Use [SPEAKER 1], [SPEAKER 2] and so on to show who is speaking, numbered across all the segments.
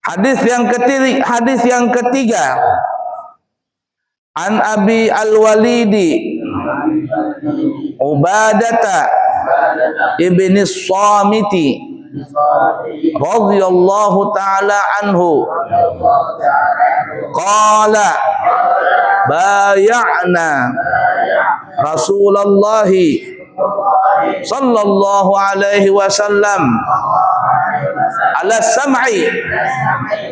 [SPEAKER 1] Hadis yang ketiga, an Abi Al-Walidi Ubadata ibni Samiti radhiyallahu ta'ala anhu qala bay'na Rasulullah sallallahu alaihi wasallam ala sam'i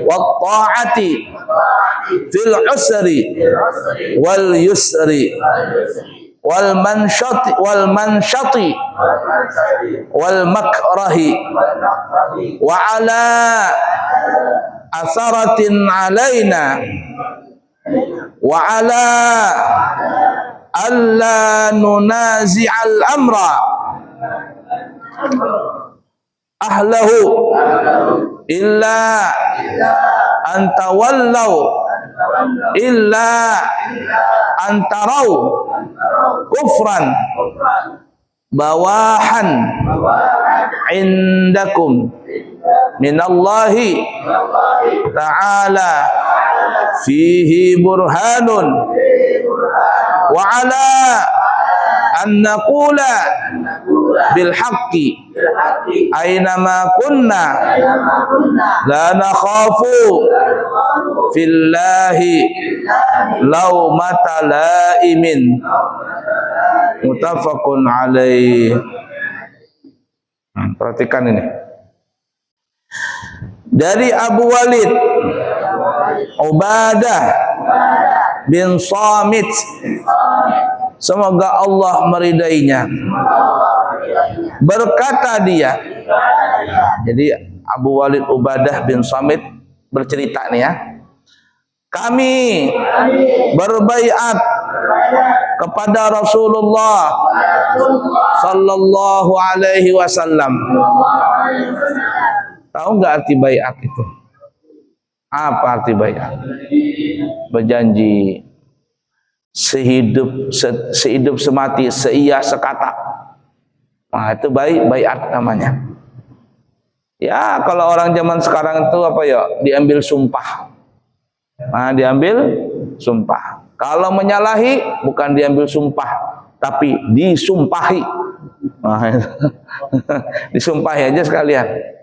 [SPEAKER 1] wa ta'ati fil usri wal yusri wal manshati wal makrahi wa ala asaratin alaina wa ala alla nunazi'al amra ahlahu illa antawallau illa antarau kufran bawahan indakum minallahi ta'ala fihi burhanun wa ala an naqula bil haqqi aynama kunna la nakhafu fillahi laumata laimin muttafaqun alaih. Perhatikan ini dari Abu Walid Ubadah bin Samit, semoga Allah meridainya, berkata dia. Jadi Abu Walid Ubadah bin Samit bercerita nih ya, kami berbaiat kepada Rasulullah sallallahu alaihi wasallam. Tahu nggak arti baiat itu? Apa arti baiat? Berjanji sehidup semati, seia sekata. Nah, itu baiat namanya. Ya, kalau orang zaman sekarang itu apa ya? Diambil sumpah. Nah, diambil sumpah. Kalau menyalahi bukan diambil sumpah, tapi disumpahi. Nah, disumpahi aja sekalian.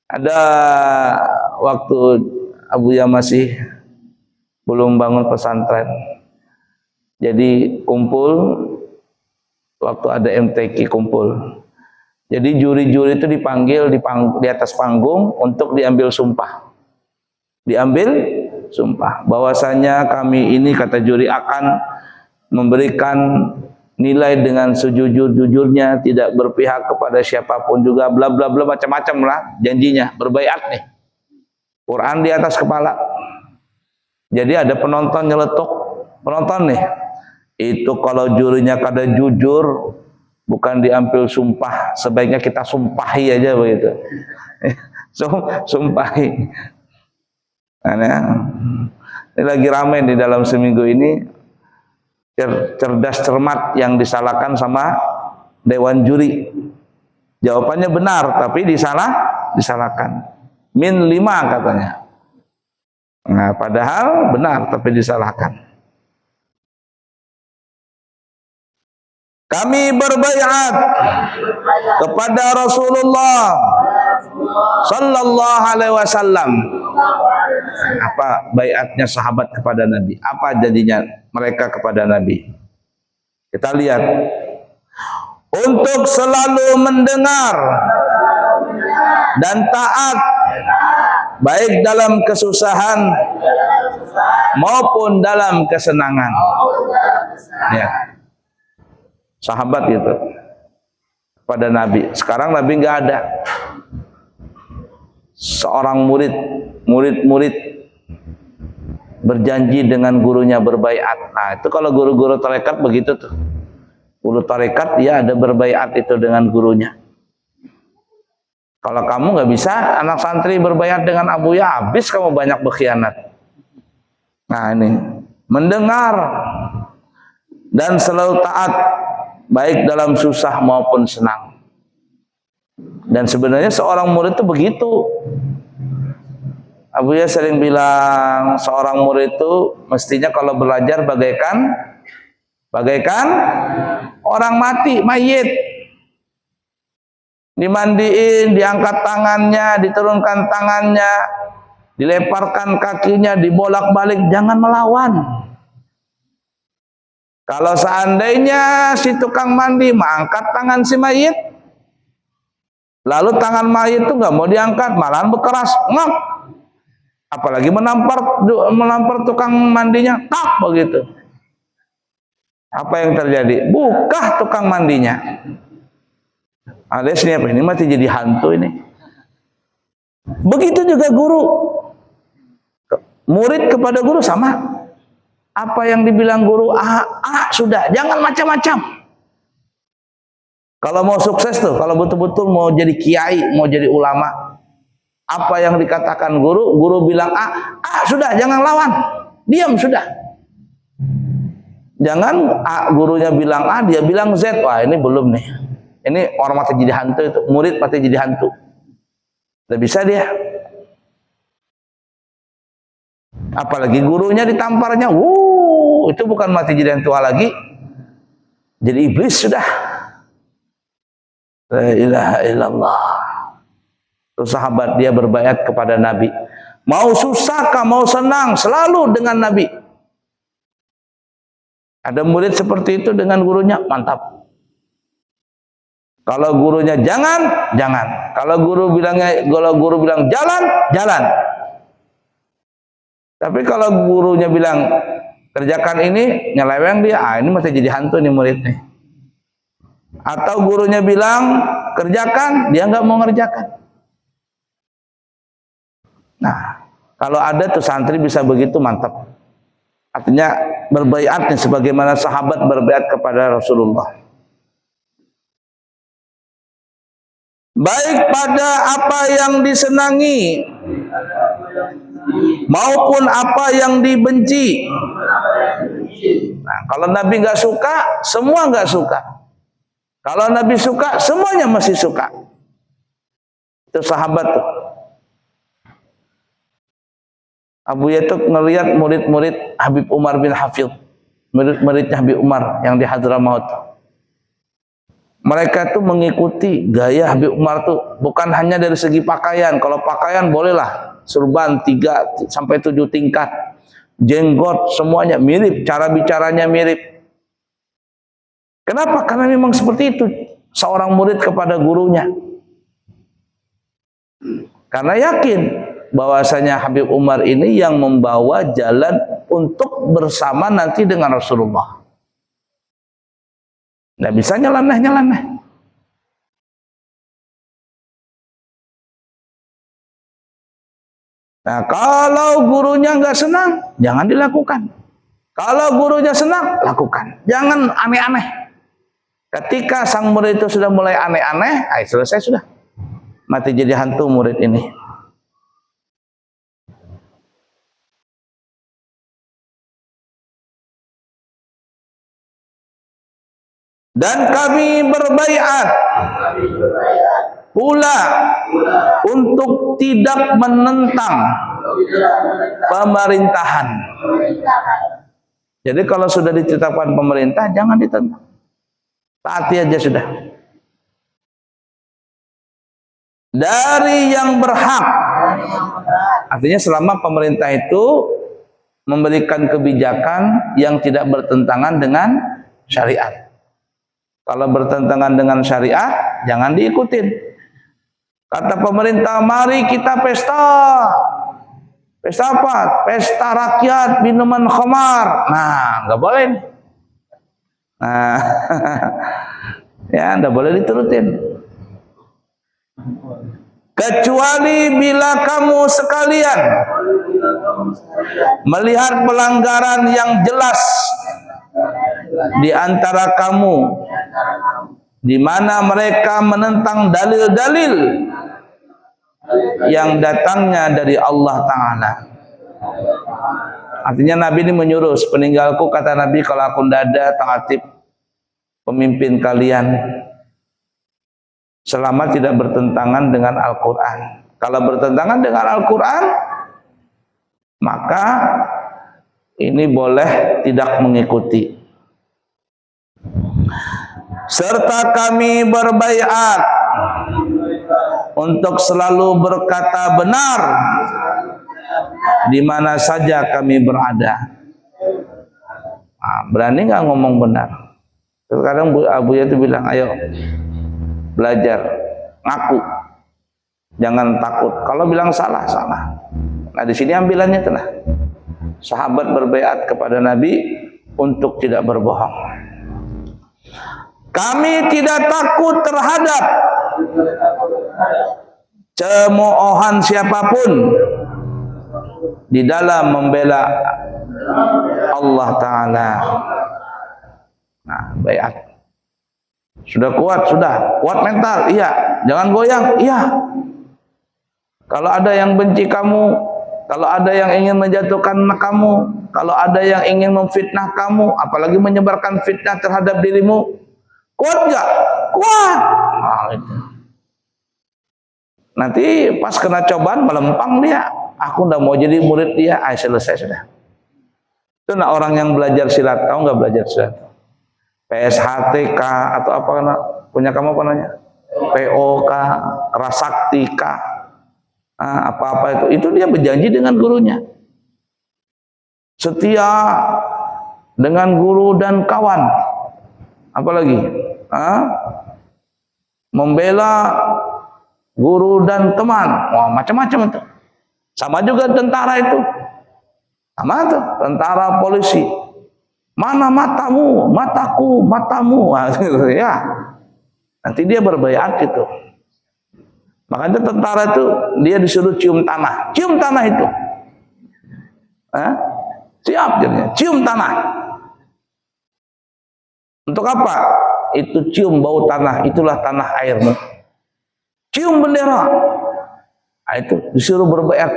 [SPEAKER 1] Ada waktu Abu Ya masih belum bangun pesantren. Jadi kumpul, waktu ada MTQ kumpul. Jadi juri-juri itu dipanggil di atas panggung untuk diambil sumpah. Diambil sumpah bahwasanya kami ini, kata juri, akan memberikan nilai dengan sejujur-jujurnya, tidak berpihak kepada siapapun juga, bla bla bla, macam-macam lah janjinya, berbaiat nih. Quran di atas kepala. Jadi ada penonton nyeletuk, penonton nih. Itu kalau jurinya kada jujur, bukan diambil sumpah, sebaiknya kita sumpahi aja begitu. Sumpahi. Nah, ini lagi ramai di dalam seminggu ini, cerdas cermat yang disalahkan sama dewan juri. Jawabannya benar tapi disalahkan. Min 5 katanya. Nah, padahal benar tapi disalahkan. Kami berbaiat kepada Rasulullah sallallahu alaihi wasallam. Apa baiatnya sahabat kepada Nabi? Apa jadinya mereka kepada Nabi? Kita lihat. Untuk selalu mendengar dan taat, baik dalam kesusahan maupun dalam kesenangan. Ya. Sahabat itu pada Nabi. Sekarang Nabi nggak ada. Seorang murid berjanji dengan gurunya berbaiat. Nah, itu kalau guru-guru tarekat begitu tuh. Guru tarekat ya ada berbaiat itu dengan gurunya. Kalau kamu nggak bisa, anak santri berbaiat dengan Abu Ya, habis kamu banyak berkhianat. Nah, ini mendengar dan selalu taat, baik dalam susah maupun senang. Dan sebenarnya seorang murid itu begitu. Abuya sering bilang seorang murid itu mestinya kalau belajar bagaikan orang mati, mayit. Dimandiin, diangkat tangannya, diturunkan tangannya, dilemparkan kakinya, dibolak-balik, jangan melawan. Kalau seandainya si tukang mandi mengangkat tangan si mayit, lalu tangan mayit itu nggak mau diangkat, malahan berkeras, ngap. Apalagi menampar tukang mandinya, tak begitu. Apa yang terjadi? Buka tukang mandinya. Alias ini mati jadi hantu ini. Begitu juga guru. Murid kepada guru sama. Apa yang dibilang guru, sudah, jangan macam-macam. Kalau mau sukses tuh, kalau betul-betul mau jadi kiai, mau jadi ulama, apa yang dikatakan guru bilang sudah, jangan lawan. Diam sudah. Jangan gurunya bilang A, dia bilang Z. Wah, ini belum nih. Ini orang mati jadi hantu itu, murid mati jadi hantu. Tidak bisa dia. Apalagi gurunya ditamparnya, itu bukan mati jadi hantu lagi, jadi iblis sudah. La ilaha illallah. Terus sahabat dia berbaiat kepada Nabi. Mau susah kah, mau senang, selalu dengan Nabi. Ada murid seperti itu dengan gurunya, mantap. Kalau gurunya jangan. Kalau guru bilang jalan. Tapi kalau gurunya bilang kerjakan ini, nyeleweng dia, ini masih jadi hantu nih murid nih. Atau gurunya bilang kerjakan, dia nggak mau ngerjakan. Nah, kalau ada tuh santri bisa begitu, mantap. Artinya berbaiatnya sebagaimana sahabat berbaiat kepada Rasulullah. Baik pada apa yang disenangi maupun apa yang dibenci. Nah, kalau Nabi nggak suka, semua nggak suka. Kalau Nabi suka, semuanya masih suka. Itu sahabat tuh. Abu Yatuk ngelihat murid-murid Habib Umar bin Hafidh, murid-muridnya Habib Umar yang di Hadramaut. Mereka tuh mengikuti gaya Habib Umar tuh bukan hanya dari segi pakaian. Kalau pakaian bolehlah surban 3 sampai 7 tingkat, jenggot semuanya mirip, cara bicaranya mirip. Kenapa? Karena memang seperti itu seorang murid kepada gurunya. Karena yakin bahwasanya Habib Umar ini yang membawa jalan untuk bersama nanti dengan Rasulullah. Nggak bisa nyeleneh. Nah, kalau gurunya nggak senang, jangan dilakukan. Kalau gurunya senang, lakukan. Jangan aneh-aneh. Ketika sang murid itu sudah mulai aneh-aneh, selesai sudah. Mati jadi hantu murid ini. Dan kami berbaiat pula untuk tidak menentang pemerintahan. Jadi kalau sudah ditetapkan pemerintah, jangan ditentang. Taati aja sudah. Dari yang berhak. Artinya selama pemerintah itu memberikan kebijakan yang tidak bertentangan dengan syariat. Kalau bertentangan dengan syariat, jangan diikutin. Kata pemerintah, mari kita pesta. Pesta apa? Pesta rakyat minuman khamar. Nah, nggak boleh. Nah, ya, nggak boleh diturutin. Kecuali bila kamu sekalian melihat pelanggaran yang jelas di antara kamu, di mana mereka menentang dalil-dalil yang datangnya dari Allah Ta'ala. Artinya Nabi ini menyuruh, sepeninggalku kata Nabi, kalau aku tidak ada ta'atib pemimpin kalian selama tidak bertentangan dengan Al-Quran. Kalau bertentangan dengan Al-Quran, maka ini boleh tidak mengikuti. Serta kami berbaiat untuk selalu berkata benar di mana saja kami berada. Nah, berani nggak ngomong benar? Kadang Abu itu bilang, ayo belajar, ngaku, jangan takut. Kalau bilang salah, salah. Nah di sini ambilannya telah. Sahabat berbaiat kepada Nabi untuk tidak berbohong. Kami tidak takut terhadap cemoohan siapapun di dalam membela Allah Ta'ala. Nah, baiat. Sudah kuat mental, iya. Jangan goyang, iya. Kalau ada yang benci kamu, kalau ada yang ingin menjatuhkan kamu, kalau ada yang ingin memfitnah kamu, apalagi menyebarkan fitnah terhadap dirimu, kuat nggak? Kuat. Nah, itu. Nanti pas kena cobaan melempang dia, aku nggak mau jadi murid dia, selesai sudah. Itu nah orang yang belajar silat, tahu nggak belajar silat? PSHTK atau apa punya kamu apa namanya? POK, Rasakti-K, apa-apa itu dia berjanji dengan gurunya. Setia dengan guru dan kawan. Apalagi? Membela guru dan teman. Wah, macam-macam itu. Sama juga tentara itu. Sama tuh, tentara polisi. Mana matamu, mataku, matamu, ya. Nanti dia berbaiat gitu. Makanya tentara itu dia disuruh cium tanah itu. Siap jadinya, cium tanah. Untuk apa? Itu cium bau tanah, itulah tanah airmu. Cium bendera. Nah, itu disuruh berbaiat.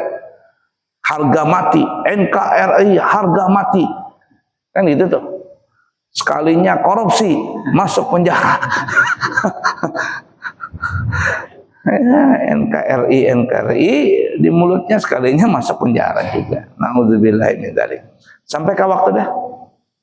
[SPEAKER 1] Harga mati, NKRI harga mati. Kan gitu tuh. Sekalinya korupsi masuk penjara. NKRI di mulutnya sekalinya masuk penjara juga. Nauzubillah min dzalik. Sampai ke waktu dah.